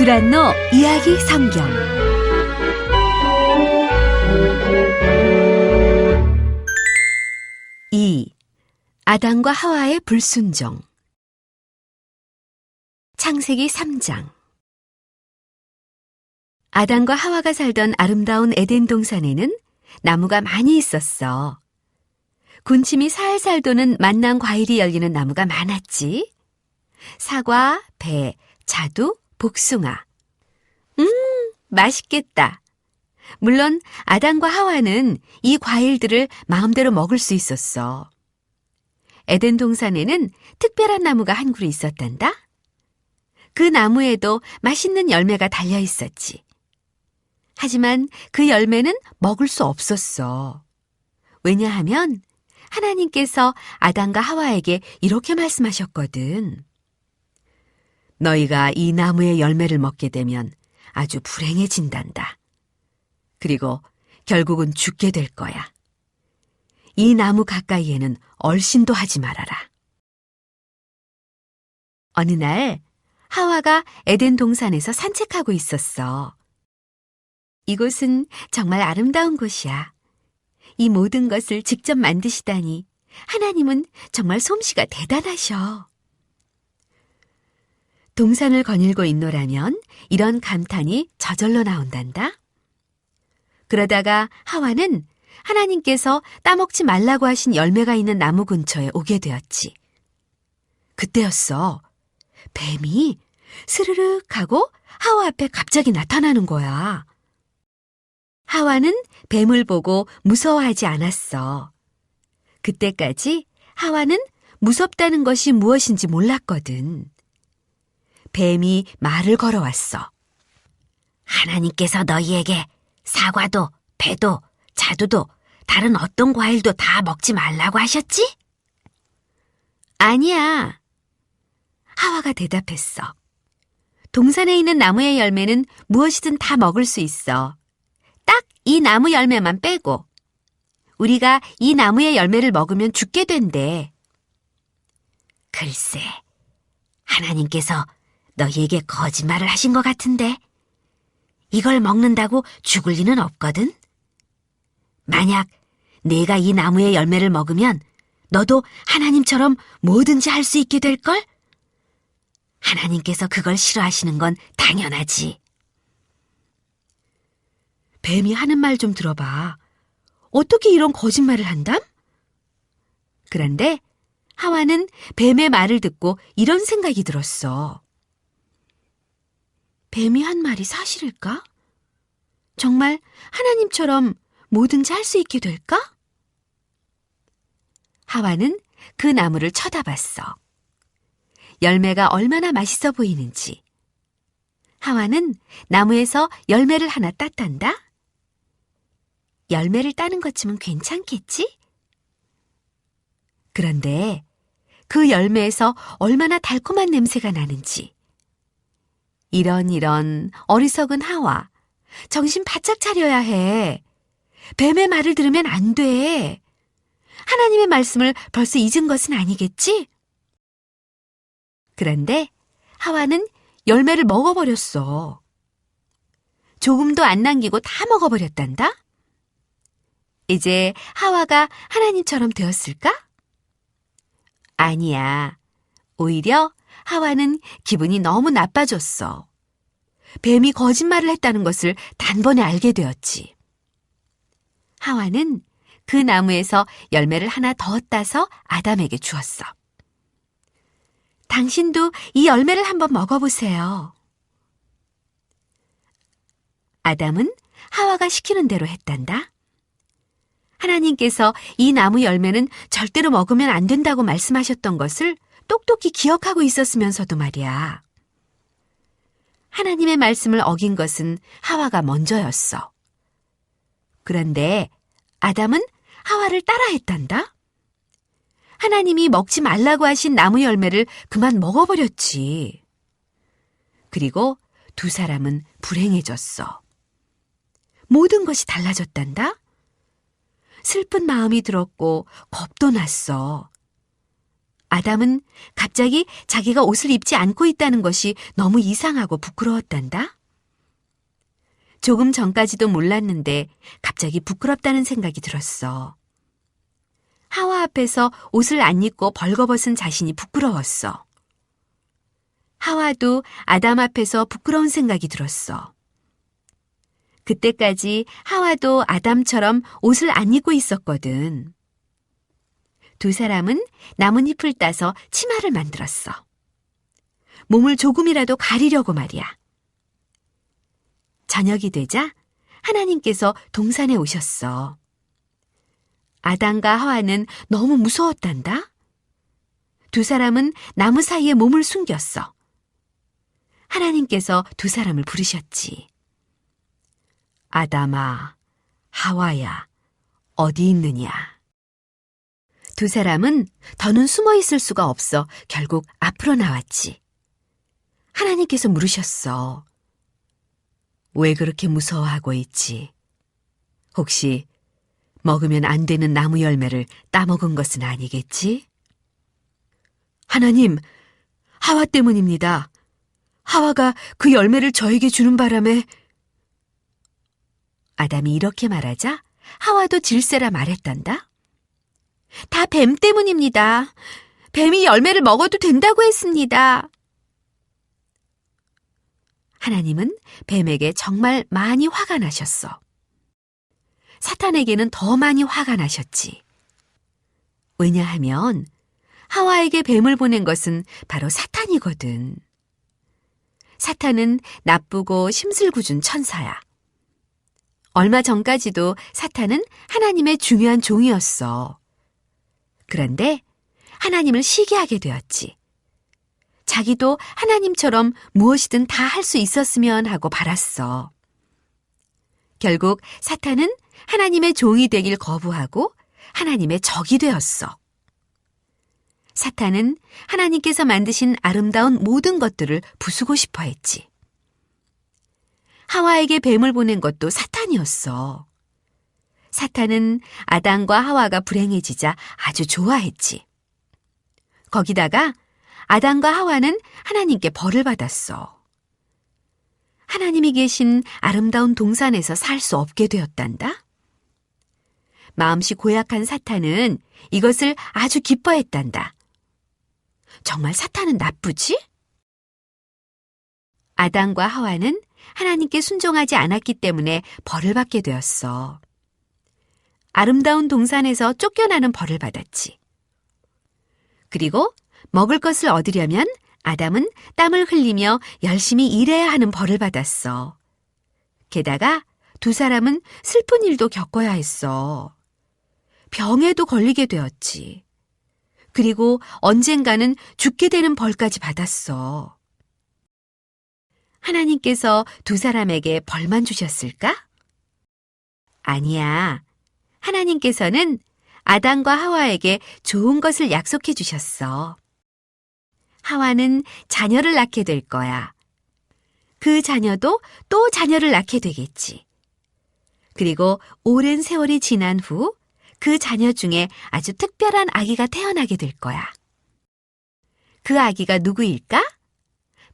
두란노 이야기 성경. 아담과 하와의 불순종. 창세기 3장. 아담과 하와가 살던 아름다운 에덴 동산에는 나무가 많이 있었어. 군침이 살살 도는 맛난 과일이 열리는 나무가 많았지. 사과, 배, 자두, 복숭아. 맛있겠다. 물론 아담과 하와는 이 과일들을 마음대로 먹을 수 있었어. 에덴 동산에는 특별한 나무가 한 그루 있었단다. 그 나무에도 맛있는 열매가 달려 있었지. 하지만 그 열매는 먹을 수 없었어. 왜냐하면 하나님께서 아담과 하와에게 이렇게 말씀하셨거든. 너희가 이 나무의 열매를 먹게 되면 아주 불행해진단다. 그리고 결국은 죽게 될 거야. 이 나무 가까이에는 얼씬도 하지 말아라. 어느 날 하와가 에덴 동산에서 산책하고 있었어. 이곳은 정말 아름다운 곳이야. 이 모든 것을 직접 만드시다니 하나님은 정말 솜씨가 대단하셔. 동산을 거닐고 있노라면 이런 감탄이 저절로 나온단다. 그러다가 하와는 하나님께서 따먹지 말라고 하신 열매가 있는 나무 근처에 오게 되었지. 그때였어. 뱀이 스르륵 하고 하와 앞에 갑자기 나타나는 거야. 하와는 뱀을 보고 무서워하지 않았어. 그때까지 하와는 무섭다는 것이 무엇인지 몰랐거든. 뱀이 말을 걸어왔어. 하나님께서 너희에게 사과도, 배도, 자두도, 다른 어떤 과일도 다 먹지 말라고 하셨지? 아니야. 하와가 대답했어. 동산에 있는 나무의 열매는 무엇이든 다 먹을 수 있어. 딱 이 나무 열매만 빼고. 우리가 이 나무의 열매를 먹으면 죽게 된대. 글쎄, 하나님께서 너희에게 거짓말을 하신 것 같은데. 이걸 먹는다고 죽을 리는 없거든. 만약 내가 이 나무의 열매를 먹으면 너도 하나님처럼 뭐든지 할 수 있게 될걸? 하나님께서 그걸 싫어하시는 건 당연하지. 뱀이 하는 말 좀 들어봐. 어떻게 이런 거짓말을 한담? 그런데 하와는 뱀의 말을 듣고 이런 생각이 들었어. 뱀이 한 말이 사실일까? 정말 하나님처럼 뭐든지 할 수 있게 될까? 하와는 그 나무를 쳐다봤어. 열매가 얼마나 맛있어 보이는지. 하와는 나무에서 열매를 하나 땄단다. 열매를 따는 것쯤은 괜찮겠지? 그런데 그 열매에서 얼마나 달콤한 냄새가 나는지. 이런 어리석은 하와. 정신 바짝 차려야 해. 뱀의 말을 들으면 안 돼. 하나님의 말씀을 벌써 잊은 것은 아니겠지? 그런데 하와는 열매를 먹어버렸어. 조금도 안 남기고 다 먹어버렸단다? 이제 하와가 하나님처럼 되었을까? 아니야. 오히려 하와는 기분이 너무 나빠졌어. 뱀이 거짓말을 했다는 것을 단번에 알게 되었지. 하와는 그 나무에서 열매를 하나 더 따서 아담에게 주었어. 당신도 이 열매를 한번 먹어보세요. 아담은 하와가 시키는 대로 했단다. 하나님께서 이 나무 열매는 절대로 먹으면 안 된다고 말씀하셨던 것을 똑똑히 기억하고 있었으면서도 말이야. 하나님의 말씀을 어긴 것은 하와가 먼저였어. 그런데 아담은 하와를 따라했단다. 하나님이 먹지 말라고 하신 나무 열매를 그만 먹어버렸지. 그리고 두 사람은 불행해졌어. 모든 것이 달라졌단다. 슬픈 마음이 들었고 겁도 났어. 아담은 갑자기 자기가 옷을 입지 않고 있다는 것이 너무 이상하고 부끄러웠단다. 조금 전까지도 몰랐는데 갑자기 부끄럽다는 생각이 들었어. 하와 앞에서 옷을 안 입고 벌거벗은 자신이 부끄러웠어. 하와도 아담 앞에서 부끄러운 생각이 들었어. 그때까지 하와도 아담처럼 옷을 안 입고 있었거든. 두 사람은 나뭇잎을 따서 치마를 만들었어. 몸을 조금이라도 가리려고 말이야. 저녁이 되자 하나님께서 동산에 오셨어. 아담과 하와는 너무 무서웠단다. 두 사람은 나무 사이에 몸을 숨겼어. 하나님께서 두 사람을 부르셨지. 아담아, 하와야, 어디 있느냐? 두 사람은 더는 숨어 있을 수가 없어 결국 앞으로 나왔지. 하나님께서 물으셨어. 왜 그렇게 무서워하고 있지? 혹시 먹으면 안 되는 나무 열매를 따먹은 것은 아니겠지? 하나님, 하와 때문입니다. 하와가 그 열매를 저에게 주는 바람에. 아담이 이렇게 말하자 하와도 질세라 말했단다. 다 뱀 때문입니다. 뱀이 열매를 먹어도 된다고 했습니다. 하나님은 뱀에게 정말 많이 화가 나셨어. 사탄에게는 더 많이 화가 나셨지. 왜냐하면 하와에게 뱀을 보낸 것은 바로 사탄이거든. 사탄은 나쁘고 심술궂은 천사야. 얼마 전까지도 사탄은 하나님의 중요한 종이었어. 그런데 하나님을 시기하게 되었지. 자기도 하나님처럼 무엇이든 다 할 수 있었으면 하고 바랐어. 결국 사탄은 하나님의 종이 되길 거부하고 하나님의 적이 되었어. 사탄은 하나님께서 만드신 아름다운 모든 것들을 부수고 싶어 했지. 하와에게 뱀을 보낸 것도 사탄이었어. 사탄은 아담과 하와가 불행해지자 아주 좋아했지. 거기다가 아담과 하와는 하나님께 벌을 받았어. 하나님이 계신 아름다운 동산에서 살 수 없게 되었단다. 마음씨 고약한 사탄은 이것을 아주 기뻐했단다. 정말 사탄은 나쁘지? 아담과 하와는 하나님께 순종하지 않았기 때문에 벌을 받게 되었어. 아름다운 동산에서 쫓겨나는 벌을 받았지. 그리고 먹을 것을 얻으려면 아담은 땀을 흘리며 열심히 일해야 하는 벌을 받았어. 게다가 두 사람은 슬픈 일도 겪어야 했어. 병에도 걸리게 되었지. 그리고 언젠가는 죽게 되는 벌까지 받았어. 하나님께서 두 사람에게 벌만 주셨을까? 아니야. 하나님께서는 아담과 하와에게 좋은 것을 약속해 주셨어. 하와는 자녀를 낳게 될 거야. 그 자녀도 또 자녀를 낳게 되겠지. 그리고 오랜 세월이 지난 후 그 자녀 중에 아주 특별한 아기가 태어나게 될 거야. 그 아기가 누구일까?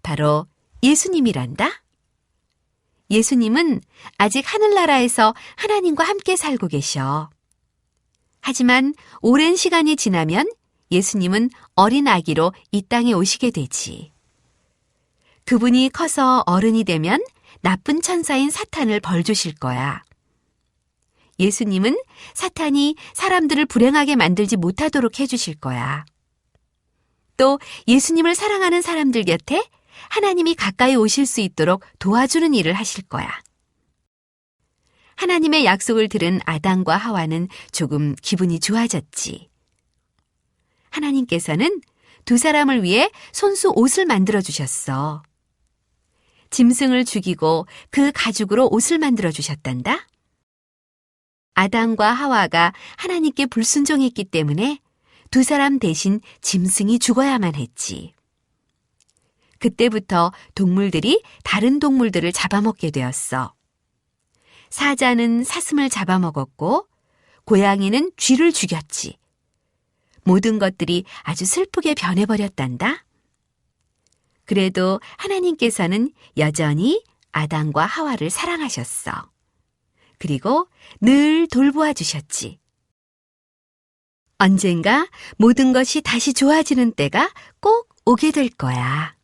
바로 예수님이란다. 예수님은 아직 하늘나라에서 하나님과 함께 살고 계셔. 하지만 오랜 시간이 지나면 예수님은 어린 아기로 이 땅에 오시게 되지. 그분이 커서 어른이 되면 나쁜 천사인 사탄을 벌 주실 거야. 예수님은 사탄이 사람들을 불행하게 만들지 못하도록 해주실 거야. 또 예수님을 사랑하는 사람들 곁에 하나님이 가까이 오실 수 있도록 도와주는 일을 하실 거야. 하나님의 약속을 들은 아담과 하와는 조금 기분이 좋아졌지. 하나님께서는 두 사람을 위해 손수 옷을 만들어 주셨어. 짐승을 죽이고 그 가죽으로 옷을 만들어 주셨단다. 아담과 하와가 하나님께 불순종했기 때문에 두 사람 대신 짐승이 죽어야만 했지. 그때부터 동물들이 다른 동물들을 잡아먹게 되었어. 사자는 사슴을 잡아먹었고 고양이는 쥐를 죽였지. 모든 것들이 아주 슬프게 변해버렸단다. 그래도 하나님께서는 여전히 아담과 하와를 사랑하셨어. 그리고 늘 돌보아 주셨지. 언젠가 모든 것이 다시 좋아지는 때가 꼭 오게 될 거야.